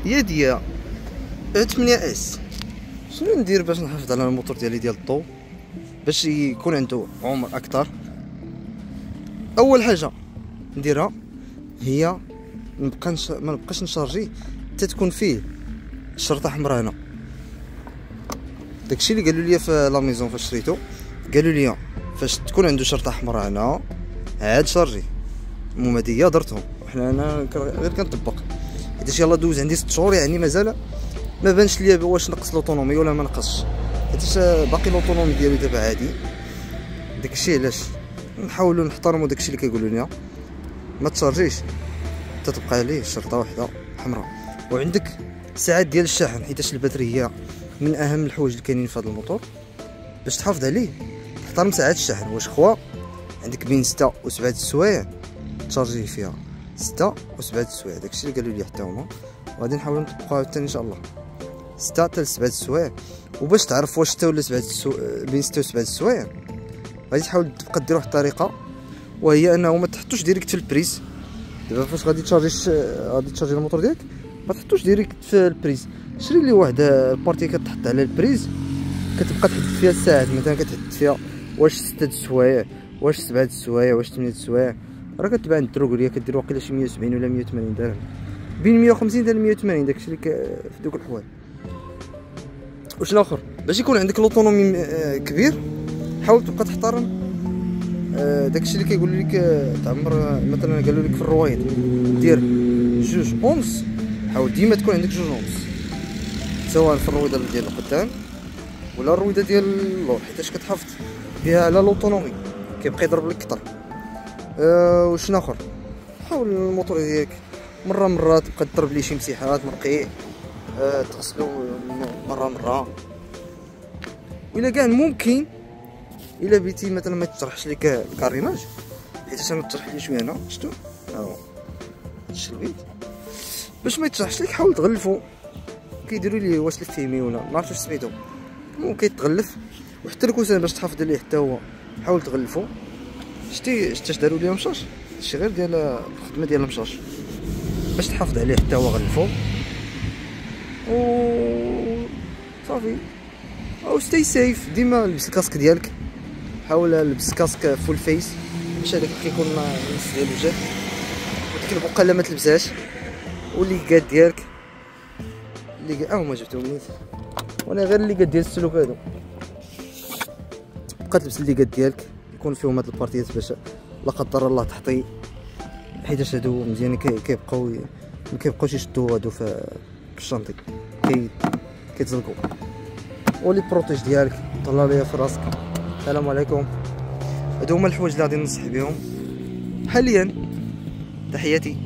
هي ديال 8 اس. شنو ندير باش نحافظ على الموتور ديالي ديال الضو باش يكون عنده عمر اكثر؟ اول حاجه نديرها هي ما نبقاش نشارجي حتى تكون فيه الشرطه حمراء. هنا داكشي اللي قالوا لي في لا ميزون فاش شريتو، قالوا لي فاش تكون عنده شرطه حمراء هنا عاد شارجي. المهم هادي هي درتهم، وحنا انا غير كنطبق. حيت يلاه دوز عندي 6 شهور، يعني مازال ما بانش ليا واش نقص لوطونومي ولا ما نقصش، حيت باقي لوطونومي ديالو دابا عادي. داكشي علاش نحاولوا نحترموا داكشي اللي كيقولوا لنا، ما تشارجيش تتبقى عليه شرطه واحده حمراء. وعندك ساعات ديال الشحن، حيت الباتري هي من اهم الحوايج اللي كاينين في هذا الموتور. باش تحافظ عليه تحترم ساعات الشحن. واش خوا عندك بين 6 و 7 السوايع تشارجيه فيها، 6 و 7 السوايع. داكشي اللي قالوا لي حتى هما، وغادي نحاولوا نطبقوها حتى ان شاء الله 6 حتى ل 7 السوايع. وباش تعرف واش 6 ولا 7 بين 6 و 7 السوايع غادي تحاول تبقى دير واحد الطريقه، وهي انه ما تحطوش ديريكت في البريز. دابا فاش غادي تشارجي الموتور ديالك ما تحطوش ديريكت في البريز. شري لي واحد البارتي كتحط على البريز، كتبقى تحدد فيها الساعات. مثلا كتحدد فيها واش 6 السوايع، واش 7 السوايع، واش 8 السوايع. راه كتبان الدروغليه كدير واقيلا شي 170 ولا 180 درهم، بين 150 حتى 180. داكشي اللي في دوك الحوايج. وشنو اخر باش يكون عندك لوطونومي كبير، حاول تبقى تحترم داكشي اللي كيقولوا لك تعمر. مثلا قالوا لك في الرويض دير 2 اونص، حاول ديما تكون عندك 2 اونص، سواء في الرويضه ديال القدام ولا الرويضه ديال اللور، حيتاش كتحافظ بها على لوطونومي، كيبقى يضرب لك كتر. وشنو اخر، حاول الموتور ديالك مره تبقى تضرب ليه شي مسيحات مرقيه، تغسلو مره. وإلا كان ممكن الا بيتي مثلا ما تجرحش لك الكاريماج، حيت انا تجرح لي شويه هنا، شفتو ها هو الشلبيت، باش ما يتجرحش لك حاول تغلفو. كيديروا ليه واش الفيمي ولا ما عرفتش واش سميتو، ممكن يتغلف. وحتى الكوسان باش تحافظ عليه حتى هو حاول تغلفو. شتي اش داروا ليه مشاش، هادشي غير ديال الخدمه ديال المشاش، باش تحافظ عليه حتى هو غلفو و صافي. او ستي سيف، ديما لبس الكاسك ديالك، حاول لبس كاسك فول فيس باش هذاك كيكون النص ديال الوجه، وديك البقاله ما تلبسهاش. واللي قاد ديالك اللي هما جبتهم نيت، وانا غير اللي قاد ديال السلوك هادو. بقى تلبس اللي قاد ديالك يكون فيهم هاد البارتيات باش لا قدر الله تحطي، حيتاش هادو مزيان كيبقاو ما كيبقاوش يشدو هادو في الشانطي، كيتزلقوا. ولي بروتيج ديالك طلع ليا في راسك. السلام عليكم. هادو هما الحوايج اللي غادي ننصح بهم حاليا. تحياتي.